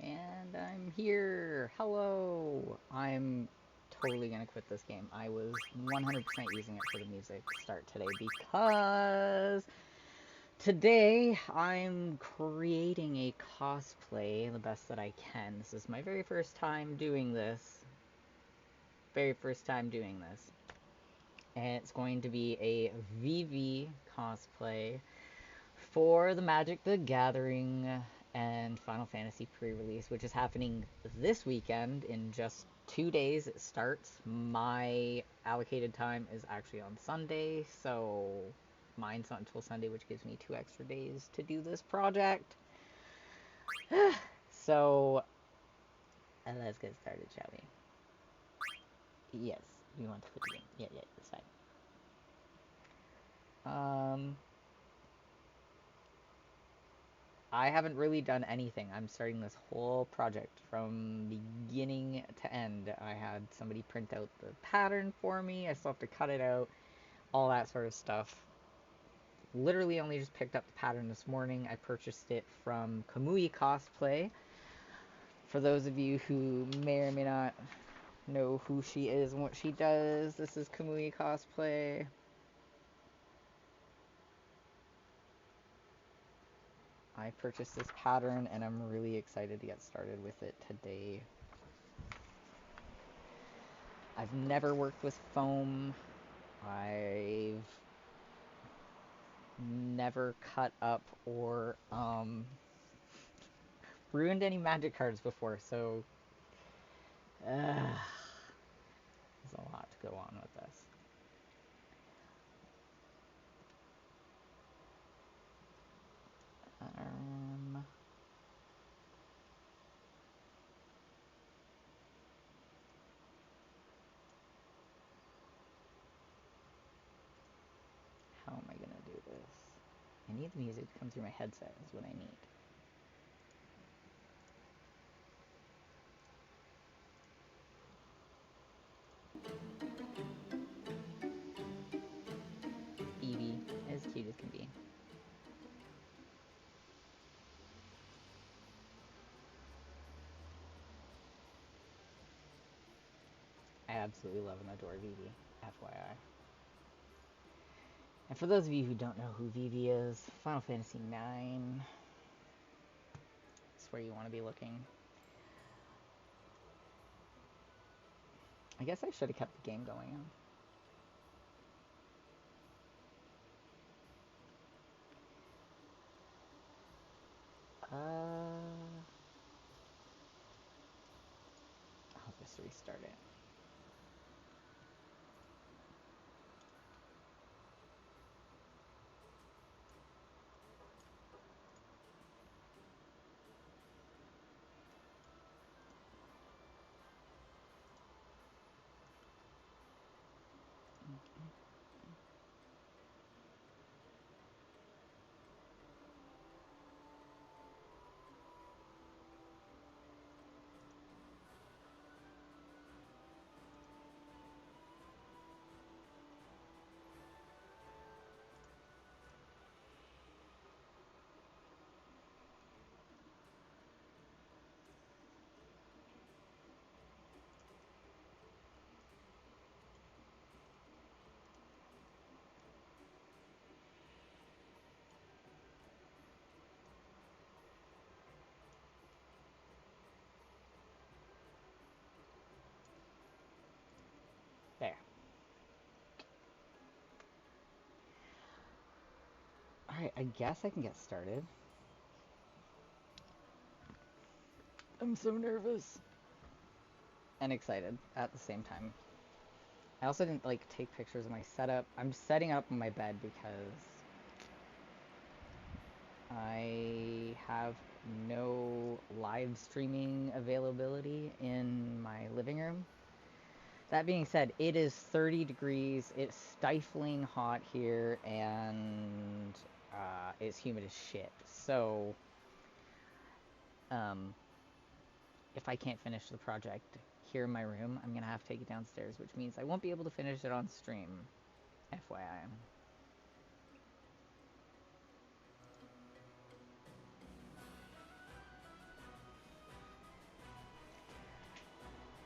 And I'm here. Hello. I'm totally gonna quit this game. I was 100% using it for the music start today because today I'm creating a cosplay the best that I can. This is my very first time doing this. Very first time doing this. And it's going to be a Vivi cosplay for the Magic the Gathering and Final Fantasy pre-release, which is happening this weekend in just 2 days. It starts. My allocated time is actually on Sunday, so mine's not until Sunday, which gives me 2 extra days to do this project. So let's get started, shall we? Yes, you want to put it in. Yeah, that's fine. I haven't really done anything. I'm starting this whole project from beginning to end. I had somebody print out the pattern for me. I still have to cut it out, all that sort of stuff. Literally only just picked up the pattern this morning. I purchased it from Kamui Cosplay. For those of you who may or may not know who she is and what she does, this is Kamui Cosplay. I purchased this pattern and I'm really excited to get started with it today. I've never worked with foam. I've never cut up or ruined any magic cards before, so there's a lot to go on with this. How am I gonna do this? I need the music to come through my headset is what I need. Vivi, as cute as can be. I absolutely love and adore Vivi, FYI. And for those of you who don't know who Vivi is, Final Fantasy IX is where you want to be looking. I guess I should have kept the game going on. I'll just restart it. There. Alright, I guess I can get started. I'm so nervous. And excited at the same time. I also didn't take pictures of my setup. I'm setting up in my bed because I have no live streaming availability in my living room. That being said, it is 30 degrees, it's stifling hot here, and it's humid as shit. So, if I can't finish the project here in my room, I'm gonna have to take it downstairs, which means I won't be able to finish it on stream. FYI.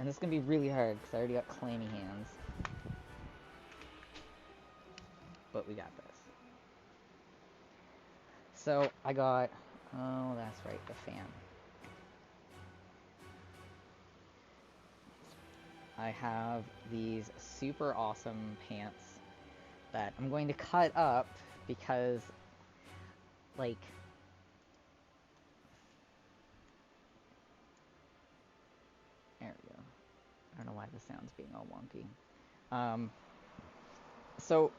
And this is going to be really hard because I already got clammy hands. But we got this. So I got, oh that's right, the fan. I have these super awesome pants that I'm going to cut up because, like, there we go. I don't know why the sound's being all wonky. So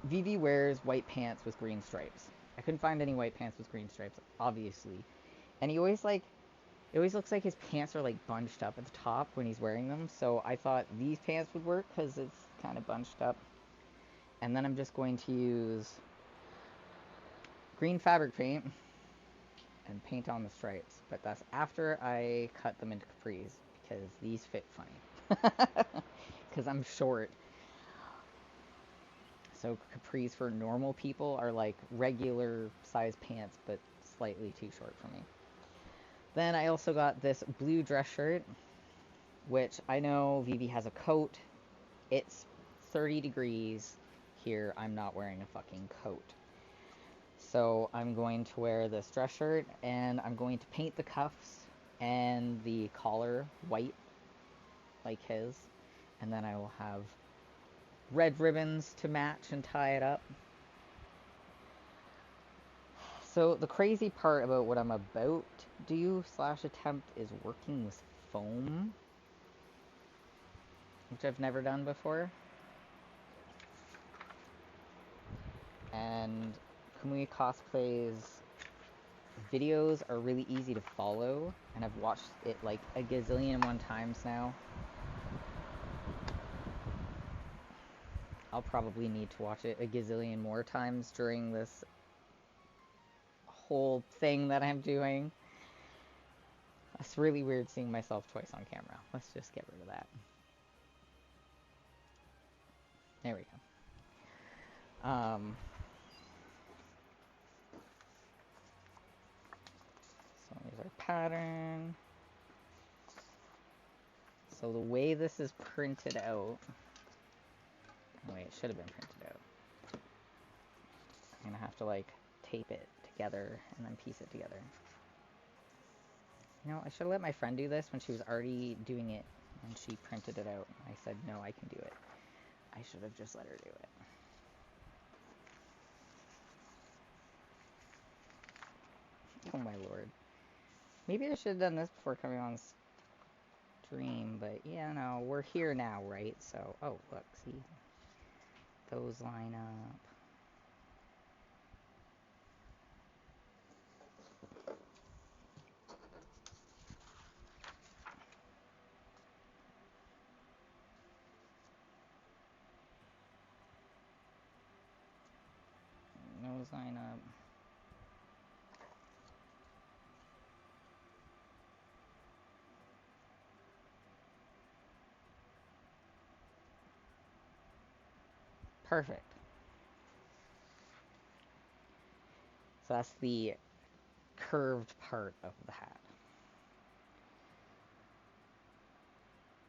Vivi wears white pants with green stripes. I couldn't find any white pants with green stripes, obviously. And he always, like, it always looks like his pants are, like, bunched up at the top when he's wearing them. So I thought these pants would work because it's kind of bunched up. And then I'm just going to use green fabric paint and paint on the stripes. But that's after I cut them into capris because these fit funny. Because I'm short. So capris for normal people are like regular size pants, but slightly too short for me. Then I also got this blue dress shirt, which I know Vivi has a coat. It's 30 degrees here. I'm not wearing a fucking coat. So I'm going to wear this dress shirt, and I'm going to paint the cuffs and the collar white, like his. And then I will have red ribbons to match and tie it up. So the crazy part about what I'm about to do / attempt is working with foam, which I've never done before. And Kamui Cosplay's videos are really easy to follow, and I've watched it like a gazillion and one times now. I'll probably need to watch it a gazillion more times during this whole thing that I'm doing. It's really weird seeing myself twice on camera. Let's just get rid of that. There we go. So here's our pattern. So the way this is printed out, oh wait, it should have been printed out. I'm gonna have to like tape it together and then piece it together. You know, I should have let my friend do this when she was already doing it and she printed it out. I said, no, I can do it. I should have just let her do it. Oh my lord. Maybe I should have done this before coming on stream, but yeah, no, we're here now, right? So, oh, look, see? Those line up. Those line up. Perfect. So that's the curved part of the hat.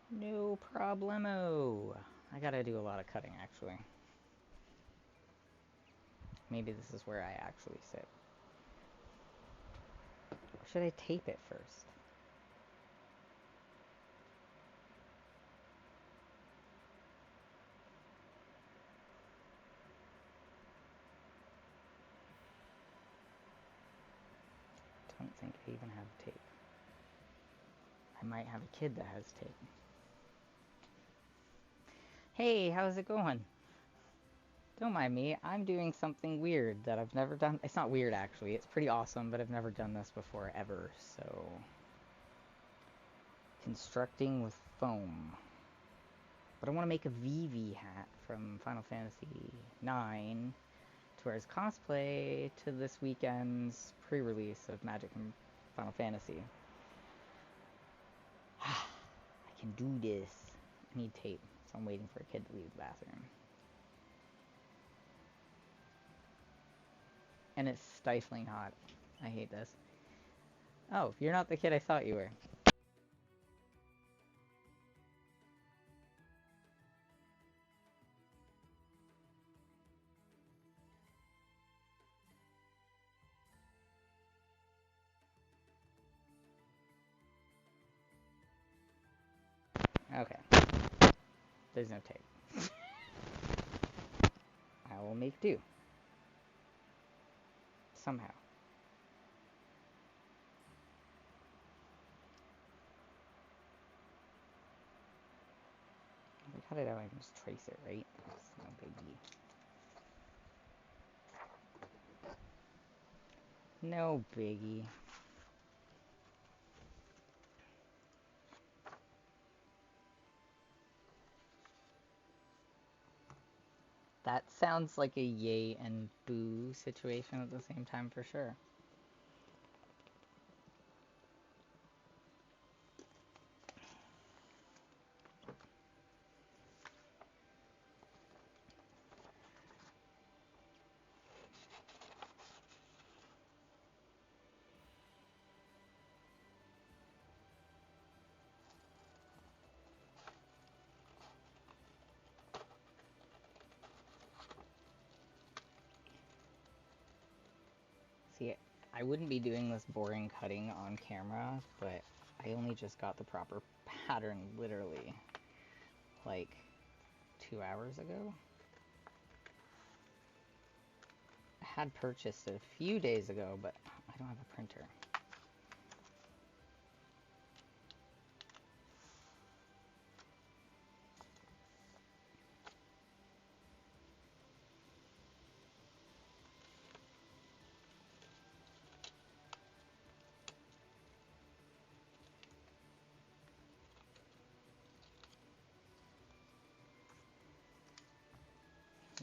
No problemo. I gotta do a lot of cutting, actually. Maybe this is where I actually sit. Or should I tape it first? I don't think I even have tape. I might have a kid that has tape. Hey, how's it going? Don't mind me, I'm doing something weird that I've never done. It's not weird, actually. It's pretty awesome, but I've never done this before, ever, so... Constructing with foam. But I want to make a Vivi hat from Final Fantasy IX to wear as cosplay to this weekend's pre-release of Magic and Final Fantasy. I can do this. I need tape, so I'm waiting for a kid to leave the bathroom. And it's stifling hot. I hate this. Oh, you're not the kid I thought you were. Okay. There's no tape. I will make do. Somehow. If I cut it out, I can just trace it, right? It's no biggie. No biggie. That sounds like a yay and boo situation at the same time for sure. See, I wouldn't be doing this boring cutting on camera, but I only just got the proper pattern literally like 2 hours ago. I had purchased it a few days ago, but I don't have a printer.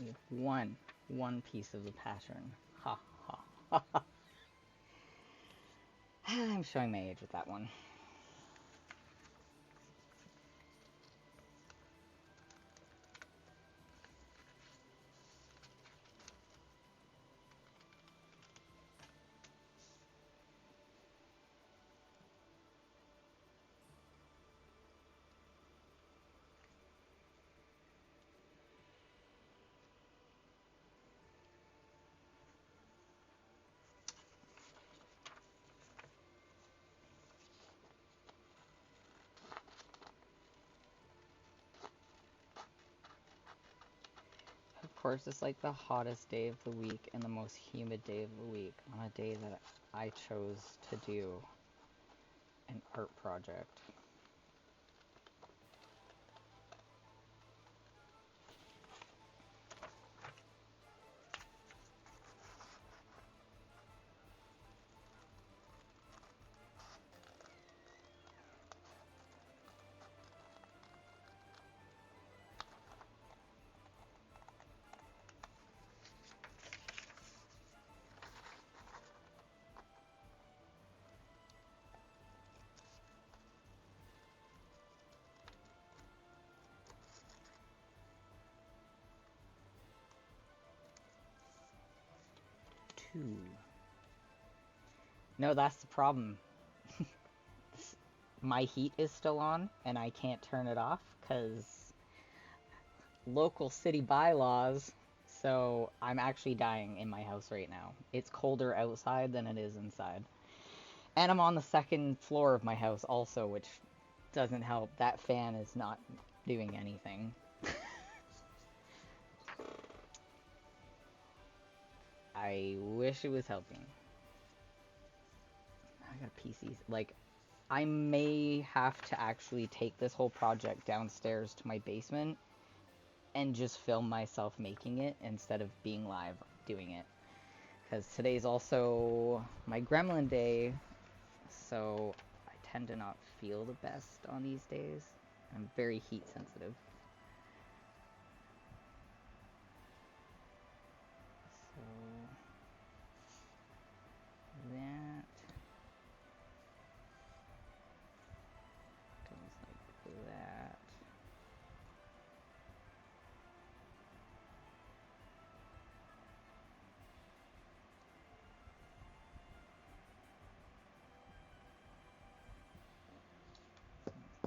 We have one piece of the pattern. Ha ha ha ha. I'm showing my age with that one. Of course, it's like the hottest day of the week and the most humid day of the week on a day that I chose to do an art project. No, that's the problem. My heat is still on, and I can't turn it off because local city bylaws. So I'm actually dying in my house right now. It's colder outside than it is inside. And I'm on the second floor of my house also, which doesn't help. That fan is not doing anything. I wish it was helping. I got PCs. Like, I may have to actually take this whole project downstairs to my basement and just film myself making it instead of being live doing it. Because today's also my gremlin day, so I tend to not feel the best on these days. I'm very heat sensitive. So that goes like that.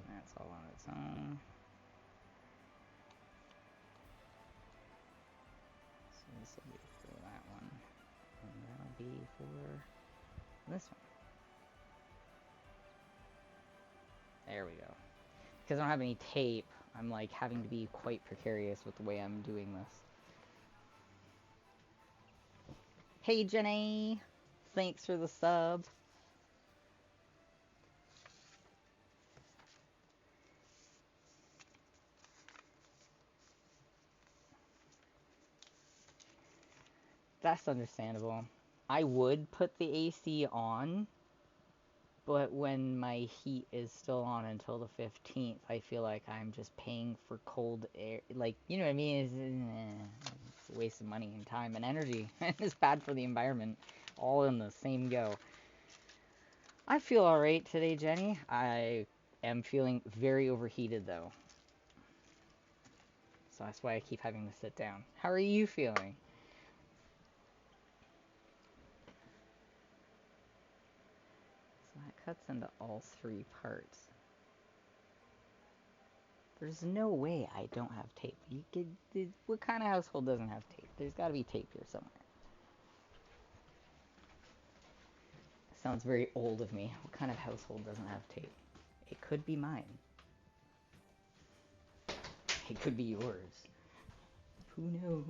That's all on its own. So this will be for that one, and that'll be for this one. There we go. because I don't have any tape, I'm like having to be quite precarious with the way I'm doing this. Hey Jenny! Thanks for the sub. That's understandable. I would put the AC on, but when my heat is still on until the 15th, I feel like I'm just paying for cold air. Like, you know what I mean? It's a waste of money and time and energy. It's bad for the environment. All in the same go. I feel alright today, Jenny. I am feeling very overheated, though. So that's why I keep having to sit down. How are you feeling? So that cuts into all three parts. There's no way I don't have tape. You could, what kind of household doesn't have tape? There's got to be tape here somewhere. Sounds very old of me. What kind of household doesn't have tape? It could be mine. It could be yours. Who knows?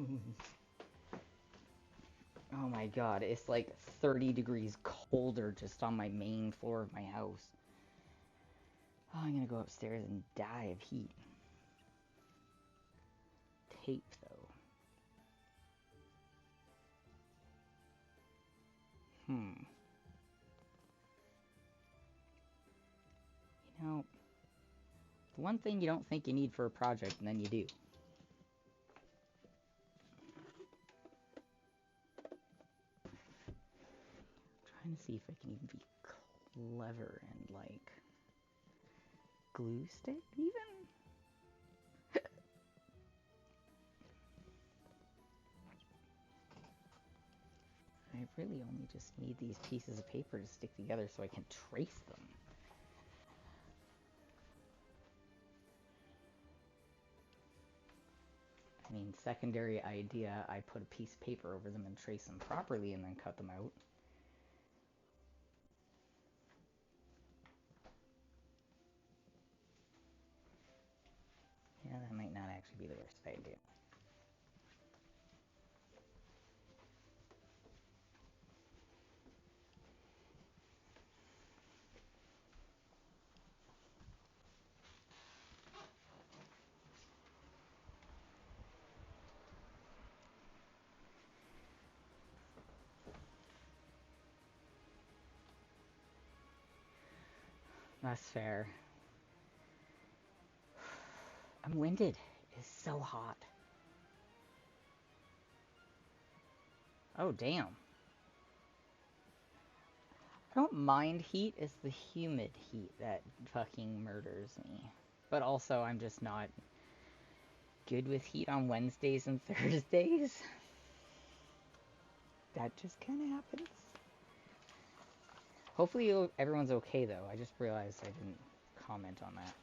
Oh my god, it's like 30 degrees colder just on my main floor of my house. Oh, I'm gonna go upstairs and die of heat. Tape, though. You know, the one thing you don't think you need for a project, and then you do. Trying to see if I can even be clever and, like, glue stick, even? I really only just need these pieces of paper to stick together so I can trace them. I mean, secondary idea, I put a piece of paper over them and trace them properly and then cut them out. Yeah, that might not actually be the worst idea. That's fair. I'm winded. It's so hot. Oh, damn. I don't mind heat, it's the humid heat that fucking murders me. But also, I'm just not good with heat on Wednesdays and Thursdays. That just kind of happens. Hopefully everyone's okay, though. I just realized I didn't comment on that.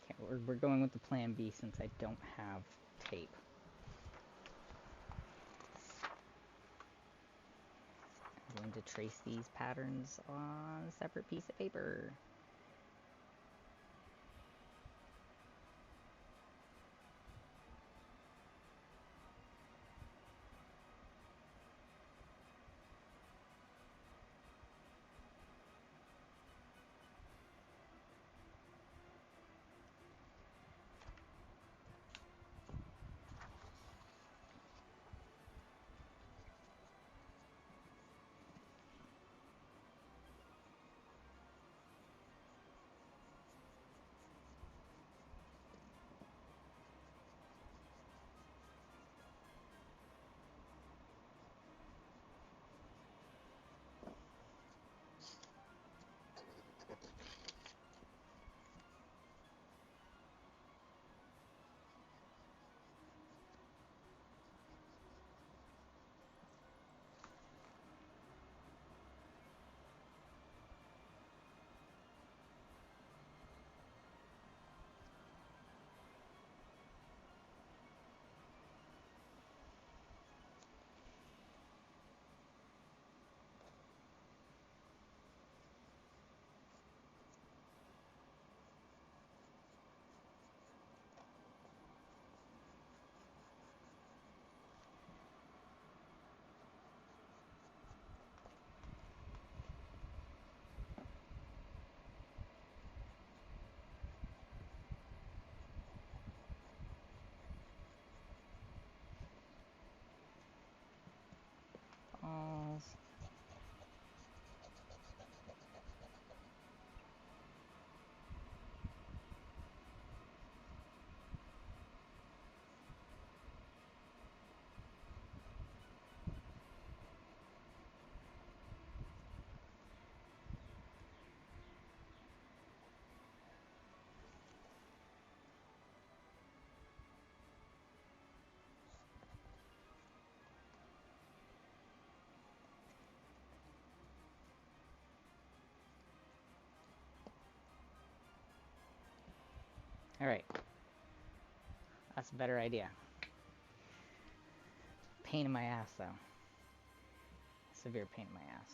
Okay, we're going with the plan B since I don't have tape. I'm going to trace these patterns on a separate piece of paper. Alright. That's a better idea. Pain in my ass, though. Severe pain in my ass.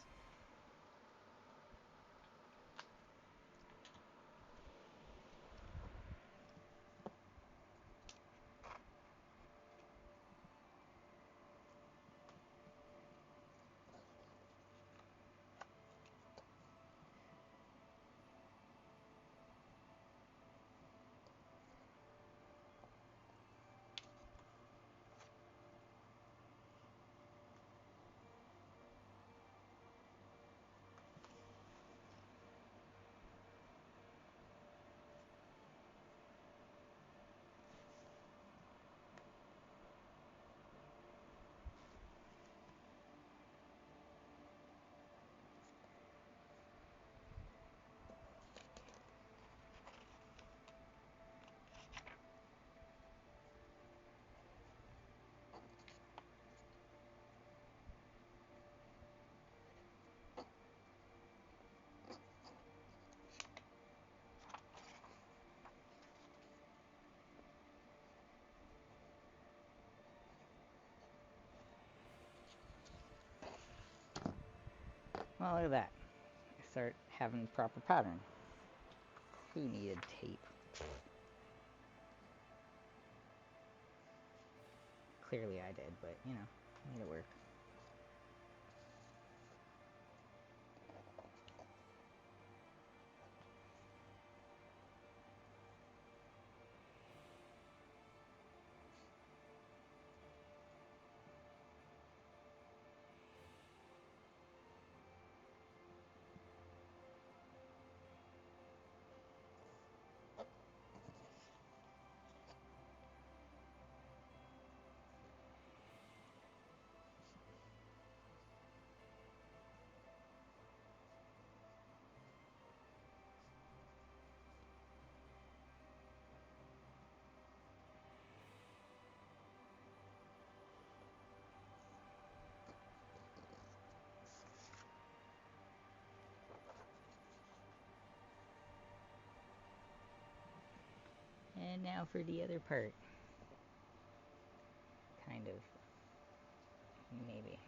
Well, look at that. I start having proper pattern. Who needed tape? Clearly I did, but, you know, made it work. And now for the other part. Kind of. Maybe.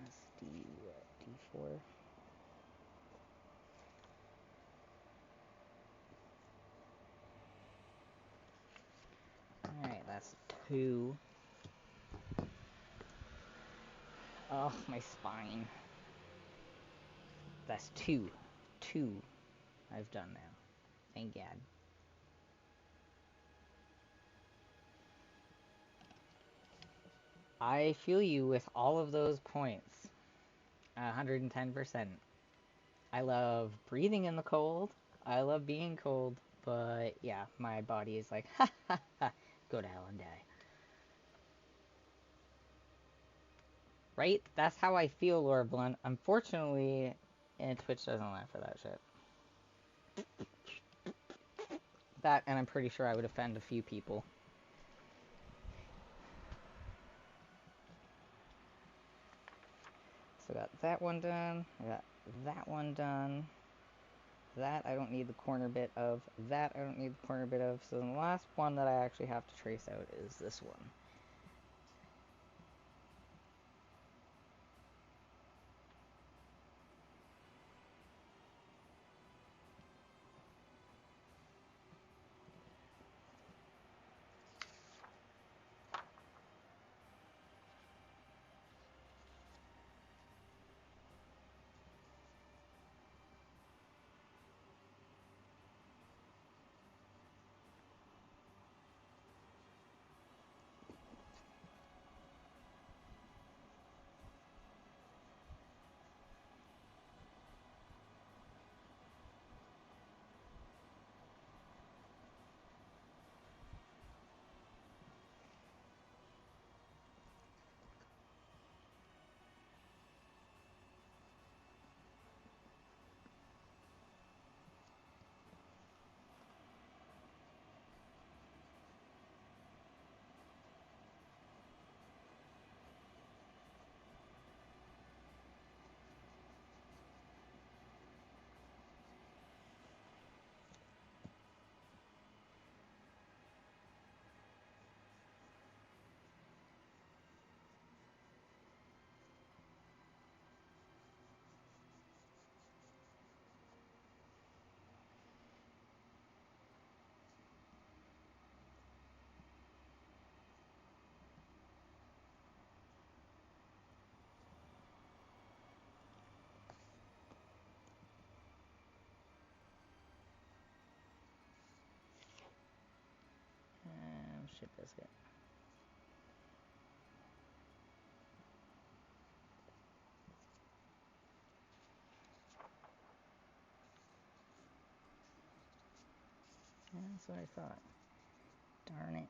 That's D4. Alright, that's 2. Oh, my spine. That's 2. 2 I've done now. Thank God. I feel you with all of those points. 110%. I love breathing in the cold. I love being cold. But yeah, my body is like, ha ha ha, go to hell and die. Right? That's how I feel, Laura Blunt. Unfortunately, Twitch doesn't laugh for that shit. That, and I'm pretty sure I would offend a few people. So I got that one done. I got that one done. That I don't need the corner bit of. That I don't need the corner bit of. So the last one that I actually have to trace out is this one. Shit biscuit. Yeah, that's what I thought. Darn it.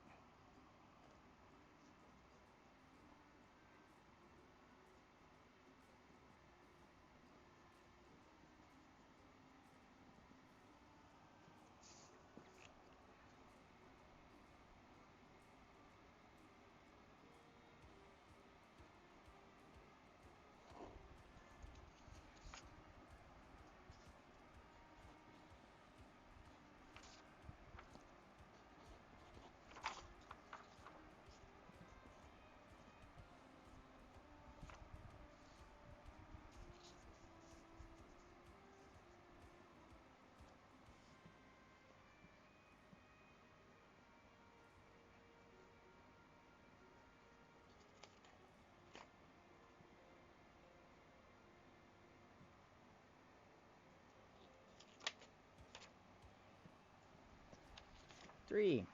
Three.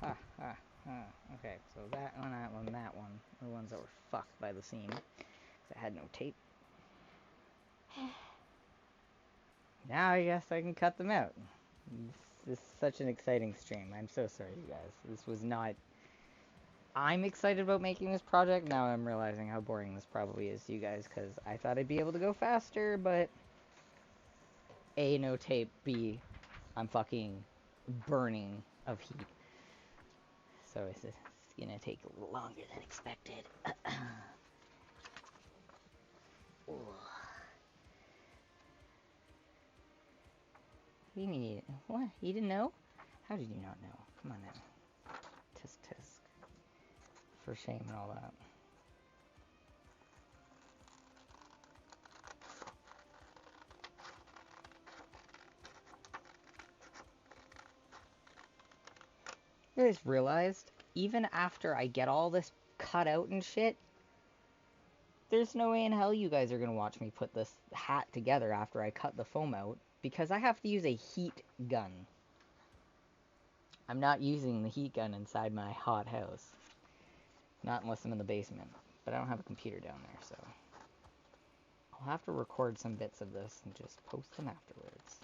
Ha, ha, ha. Okay, so that one, that one, that one. The ones that were fucked by the seam. I had no tape. Now I guess I can cut them out. This is such an exciting stream. I'm so sorry, you guys. This was not... I'm excited about making this project. Now I'm realizing how boring this probably is to you guys, because I thought I'd be able to go faster, but... A, no tape. B, I'm fucking burning of heat. So it's gonna take a little longer than expected. You need... What? You didn't know? How did you not know? Come on now. Tisk tisk. For shame and all that. I just realized, even after I get all this cut out and shit, there's no way in hell you guys are gonna watch me put this hat together after I cut the foam out, because I have to use a heat gun. I'm not using the heat gun inside my hot house. Not unless I'm in the basement. But I don't have a computer down there, so... I'll have to record some bits of this and just post them afterwards.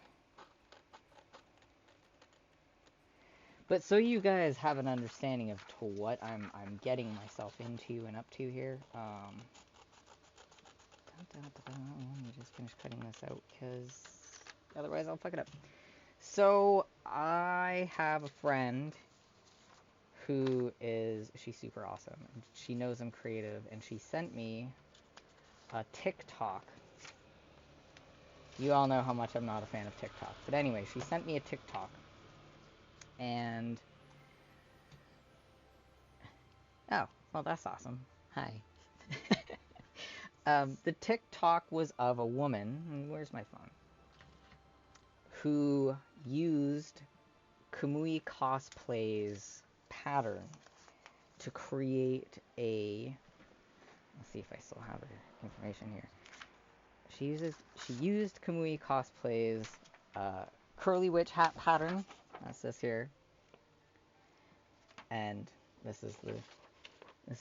But so you guys have an understanding of to what I'm getting myself into and up to here. Let me just finish cutting this out because otherwise I'll fuck it up. So I have a friend who she's super awesome. She knows I'm creative, and she sent me a TikTok. You all know how much I'm not a fan of TikTok. But anyway, she sent me a TikTok. And oh, well, that's awesome. Hi. The TikTok was of a woman, where's my phone, who used Kamui Cosplay's pattern to create a, let's see if I still have her information here. She used Kamui Cosplay's curly witch hat pattern. That's this here. And this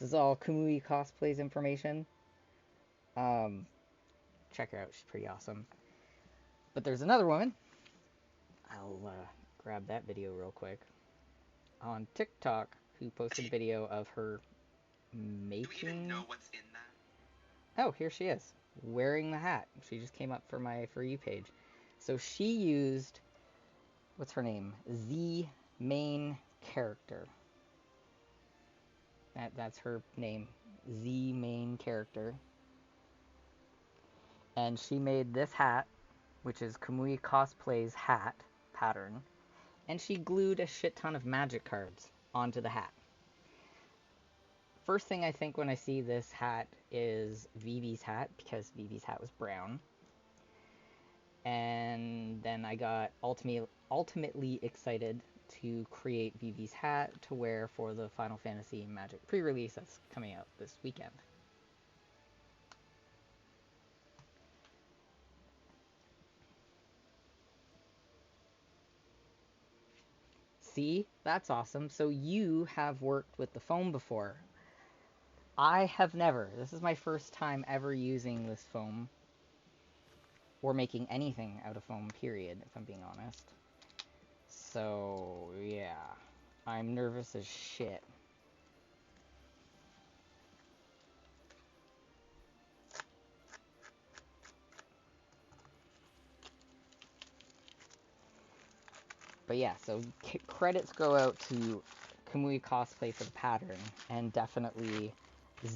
is all Kamui Cosplay's information. Check her out, she's pretty awesome. But there's another woman. I'll grab that video real quick. On TikTok, who posted a video of her making... Do we even know what's in that? Oh, here she is, wearing the hat. She just came up for my For You page. So she used... What's her name? The main character. That's her name. The main character. And she made this hat, which is Kamui Cosplay's hat pattern, and she glued a shit ton of magic cards onto the hat. First thing I think when I see this hat is Vivi's hat, because Vivi's hat was brown. And then I got ultimately excited to create Vivi's hat to wear for the Final Fantasy Magic pre-release that's coming out this weekend. See? That's awesome. So you have worked with the foam before. I have never. This is my first time ever using this foam. Or making anything out of foam, period, if I'm being honest. So, yeah. I'm nervous as shit. But yeah, so credits go out to Kamui Cosplay for the pattern, and definitely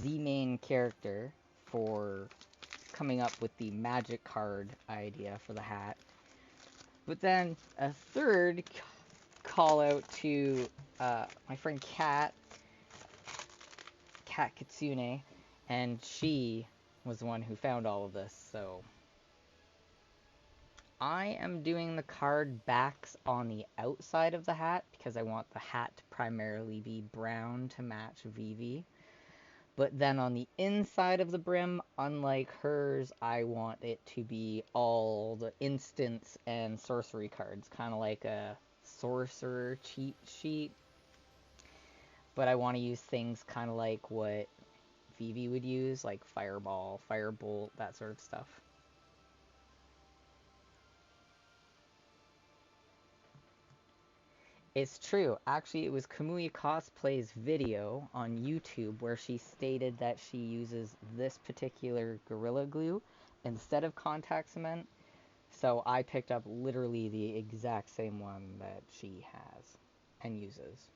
the main character for coming up with the magic card idea for the hat. But then a third call out to my friend Kat Kitsune, and she was the one who found all of this, so I am doing the card backs on the outside of the hat because I want the hat to primarily be brown to match Vivi. But then on the inside of the brim, unlike hers, I want it to be all the instants and sorcery cards, kind of like a sorcerer cheat sheet. But I want to use things kind of like what Vivi would use, like Fireball, Firebolt, that sort of stuff. It's true. Actually, it was Kamui Cosplay's video on YouTube where she stated that she uses this particular Gorilla Glue instead of contact cement. So I picked up literally the exact same one that she has and uses.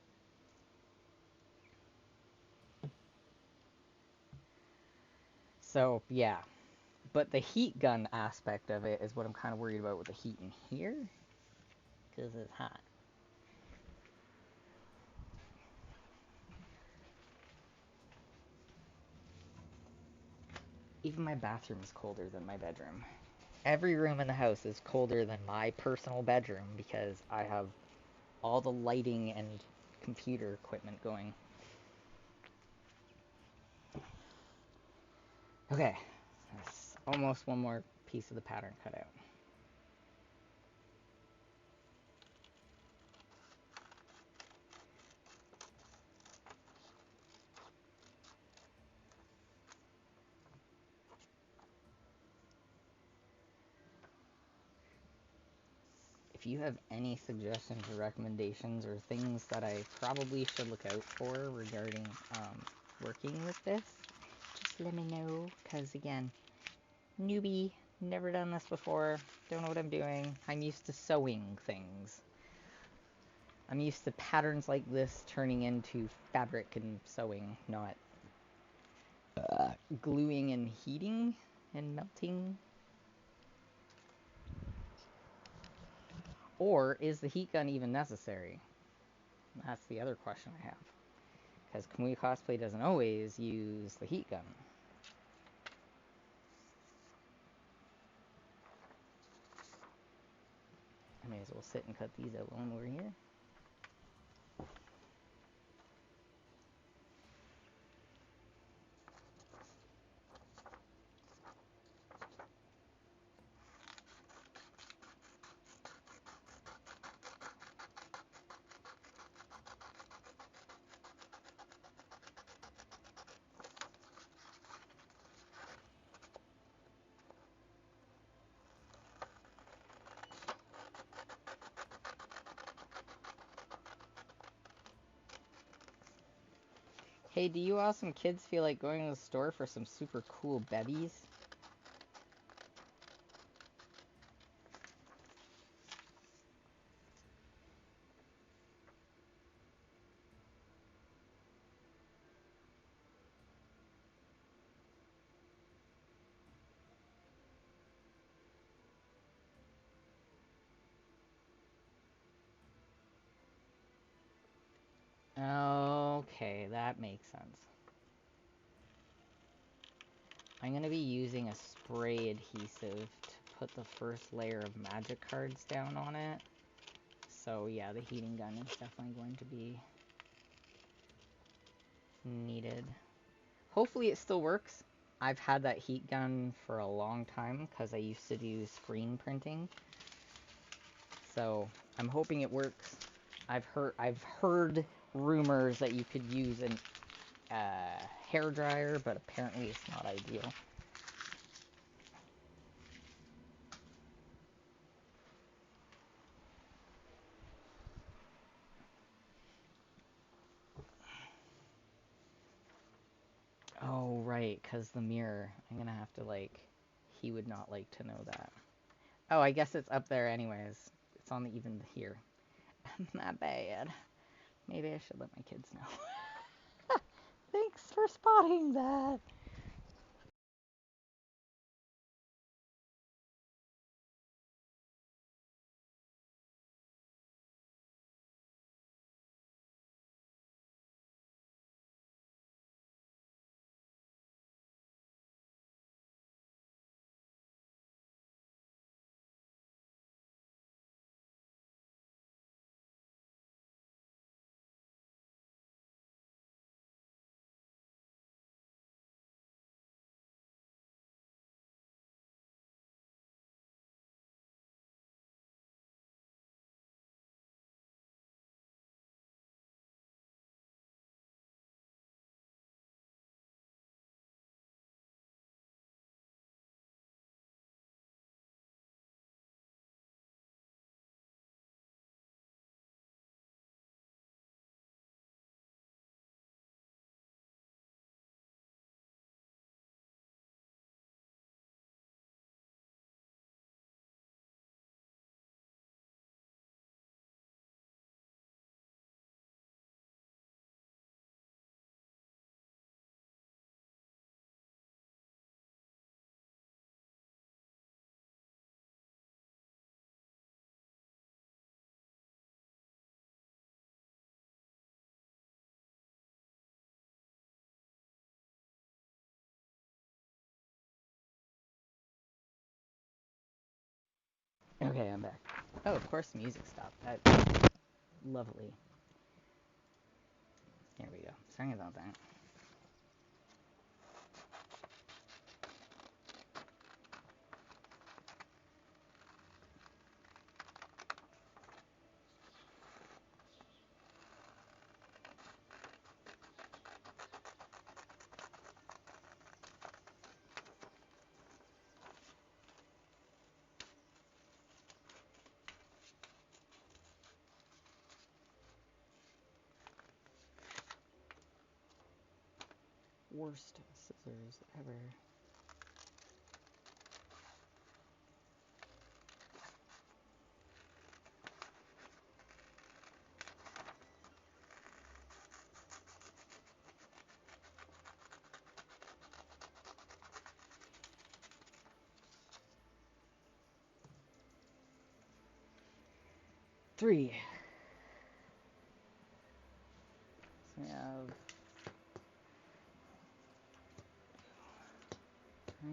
So, yeah. But the heat gun aspect of it is what I'm kind of worried about with the heat in here, because it's hot. Even my bathroom is colder than my bedroom. Every room in the house is colder than my personal bedroom because I have all the lighting and computer equipment going. Okay, that's almost one more piece of the pattern cut out. if you have any suggestions or recommendations or things that I probably should look out for regarding working with this, just let me know, because again, newbie, never done this before, don't know what I'm doing. I'm used to sewing things. I'm used to patterns like this turning into fabric and sewing, not gluing and heating and melting. Or is the heat gun even necessary? That's the other question I have. Because Kamui Cosplay doesn't always use the heat gun. I may as well sit and cut these out while we're here. Hey, do you awesome kids feel like going to the store for some super cool bevies? Okay, that makes sense. I'm going to be using a spray adhesive to put the first layer of magic cards down on it. So yeah, the heating gun is definitely going to be needed. Hopefully it still works. I've had that heat gun for a long time because I used to do screen printing. So I'm hoping it works. I've heard rumors that you could use a hair dryer, but apparently it's not ideal. Oh, right, because the mirror. I'm gonna have to, like, he would not like to know that. Oh, I guess it's up there anyways. It's on the even here. My bad. Maybe I should let my kids know. Thanks for spotting that. Okay, I'm back. Oh, of course the music stopped. That's lovely. There we go. Sorry about that. worst scissors ever. Three. So we have 3.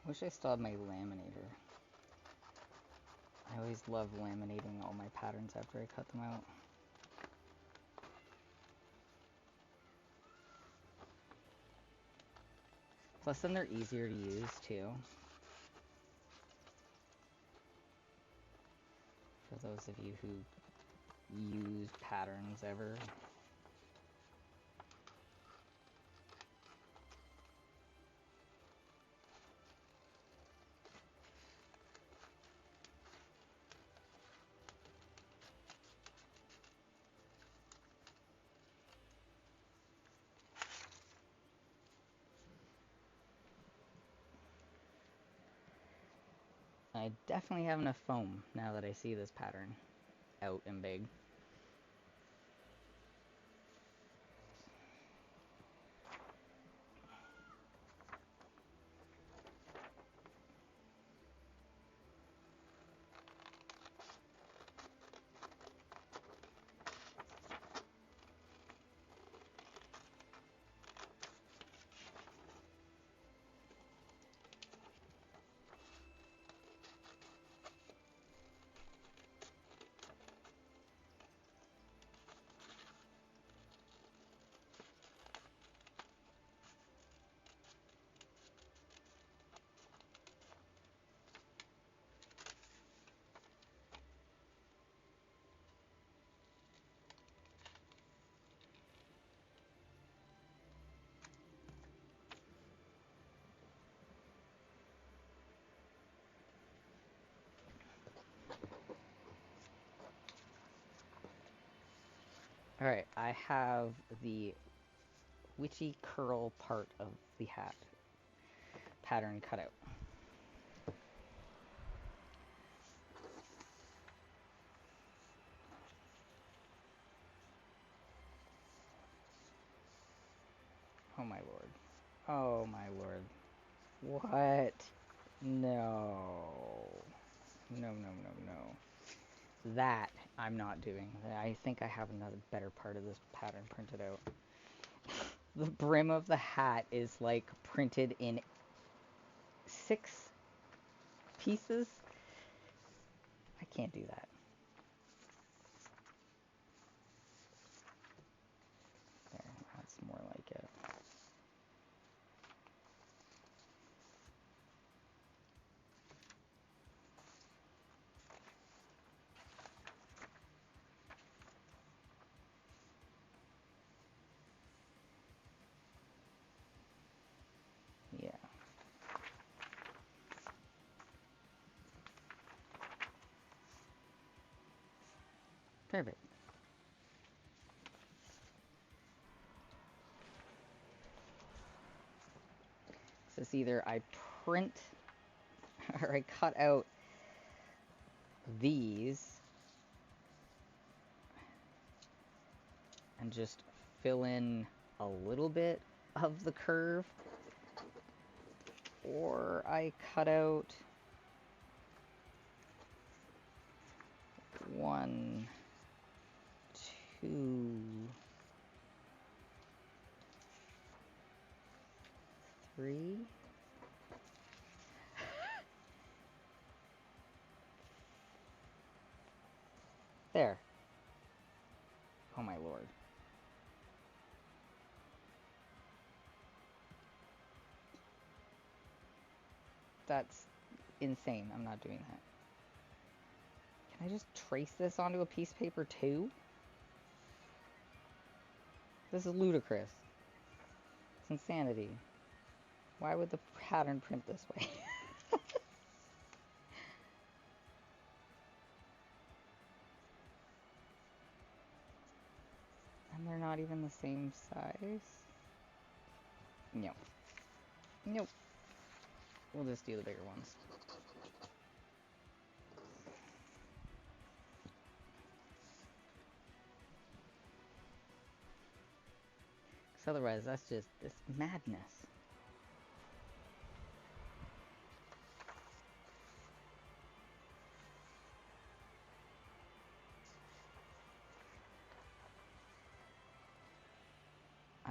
I wish I still had my laminator. I always love laminating all my patterns after I cut them out. Plus then they're easier to use too. For those of you who use patterns ever. I definitely have enough foam now that I see this pattern out and big. Alright, I have the witchy curl part of the hat pattern cut out. Oh my lord. Oh my lord. What? No. No, no, no, no. That I'm not doing. I think I have another better part of this pattern printed out. The brim of the hat is like printed in 6 pieces. I can't do that. There, that's more like it. Yeah. Perfect. So it's either I print or I cut out these and just fill in a little bit of the curve, or I cut out 1, 2, 3. There. Oh my lord. That's insane. I'm not doing that. Can I just trace this onto a piece of paper too? This is ludicrous. It's insanity. Why would the pattern print this way? And they're not even the same size? No. Nope. We'll just do the bigger ones. Because otherwise, that's just this madness.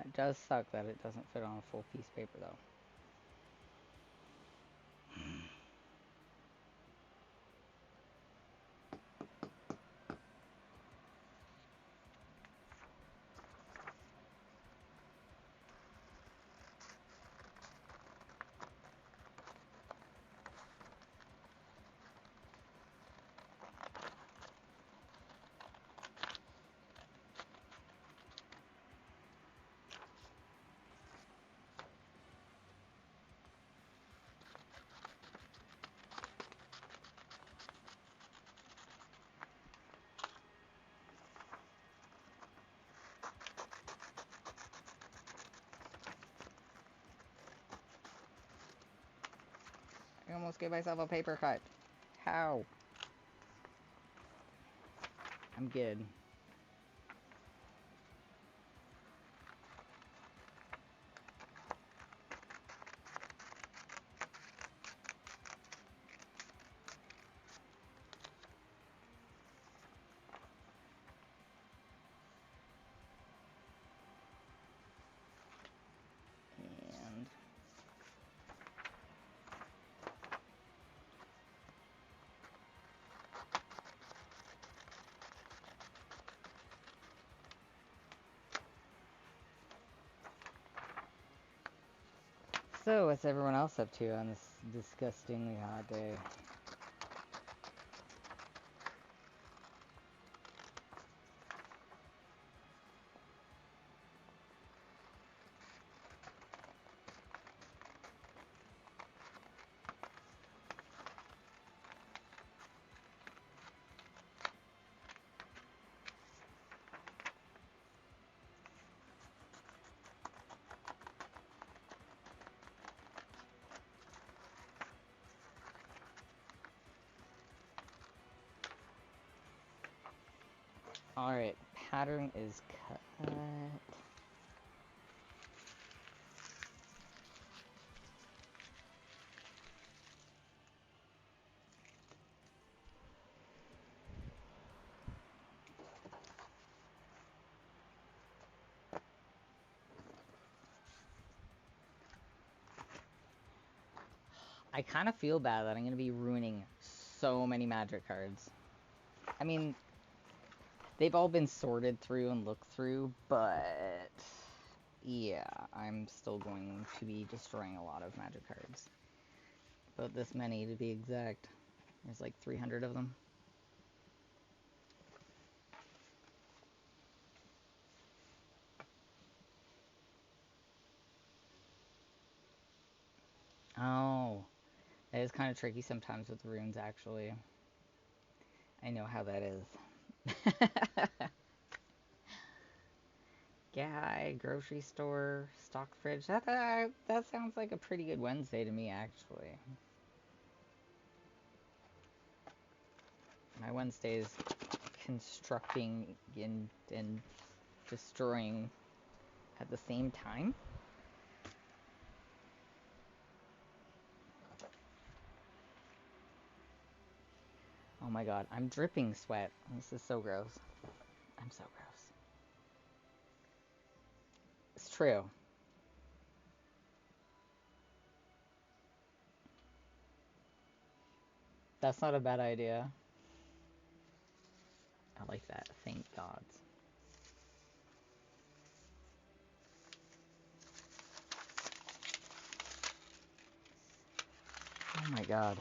It does suck that it doesn't fit on a full piece of paper, though. I almost gave myself a paper cut. How? I'm good. And so, what's everyone else up to on this disgustingly hot day? Alright, pattern is cut. I kind of feel bad that I'm going to be ruining so many magic cards. I mean, they've all been sorted through and looked through, but yeah, I'm still going to be destroying a lot of magic cards. About this many to be exact. There's like 300 of them. Oh, that is kind of tricky sometimes with runes, actually. I know how that is. Yeah, grocery store, stock fridge. That sounds like a pretty good Wednesday to me, actually. My Wednesday is constructing and destroying at the same time. Oh my god, I'm dripping sweat. This is so gross. I'm so gross. It's true. That's not a bad idea. I like that. Thank gods. Oh my god.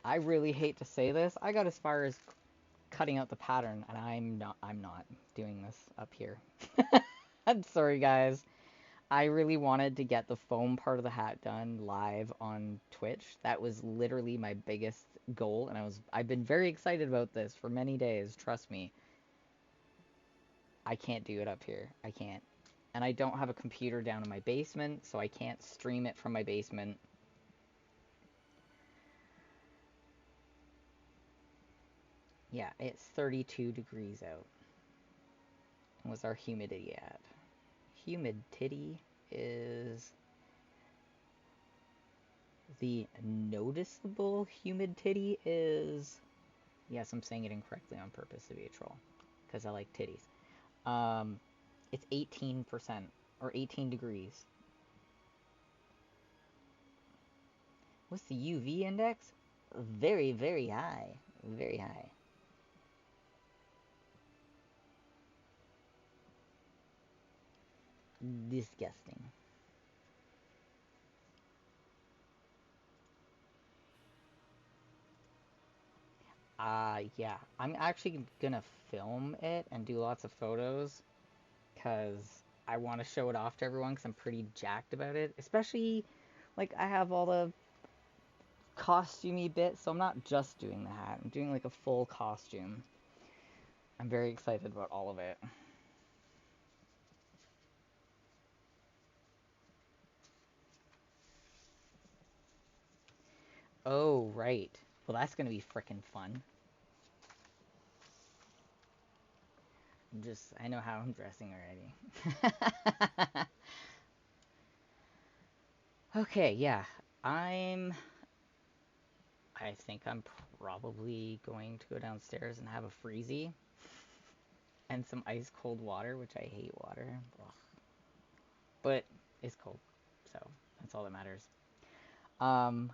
I really hate to say this. I got as far as cutting out the pattern, and I'm not doing this up here. I'm sorry, guys. I really wanted to get the foam part of the hat done live on Twitch. That was literally my biggest goal, and I've been very excited about this for many days, trust me. I can't do it up here. I can't. And I don't have a computer down in my basement, so I can't stream it from my basement. Yeah, it's 32 degrees out. What's our humidity at? Humidity is the noticeable humidity is, yes, I'm saying it incorrectly on purpose to be a troll, because I like titties. It's 18% or 18 degrees. What's the UV index? Very, very high. Very high. Disgusting. Yeah. I'm actually gonna film it and do lots of photos because I want to show it off to everyone because I'm pretty jacked about it. Especially, like, I have all the costumey bits, so I'm not just doing the hat. I'm doing, like, a full costume. I'm very excited about all of it. Oh, right. Well, that's gonna be frickin' fun. I know how I'm dressing already. Okay, yeah. I think I'm probably going to go downstairs and have a freezy and some ice cold water, which I hate water. Ugh. But it's cold, so that's all that matters. Um,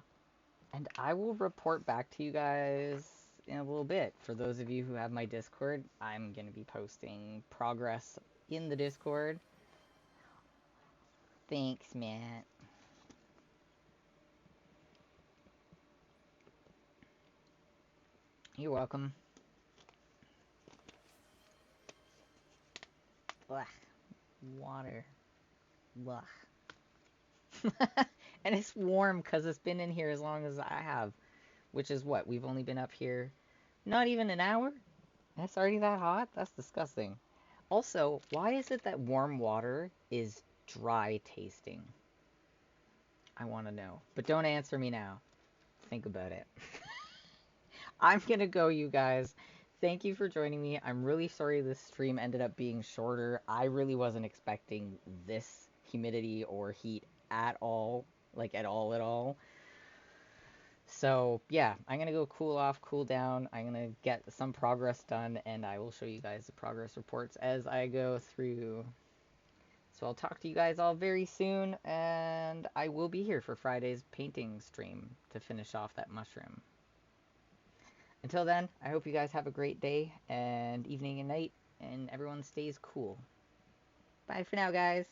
and I will report back to you guys in a little bit. For those of you who have my Discord, I'm going to be posting progress in the Discord. Thanks, Matt. You're welcome. Ugh, water. Ugh. And it's warm because it's been in here as long as I have, which is what? We've only been up here not even an hour? That's already that hot? That's disgusting. Also, why is it that warm water is dry tasting? I want to know. But don't answer me now. Think about it. I'm gonna go, you guys. Thank you for joining me. I'm really sorry this stream ended up being shorter. I really wasn't expecting this humidity or heat at all. Like, at all, at all. So, yeah, I'm gonna go cool off, cool down. I'm gonna get some progress done, and I will show you guys the progress reports as I go through. So I'll talk to you guys all very soon, and I will be here for Friday's painting stream to finish off that mushroom. Until then, I hope you guys have a great day and evening and night, and everyone stays cool. Bye for now, guys.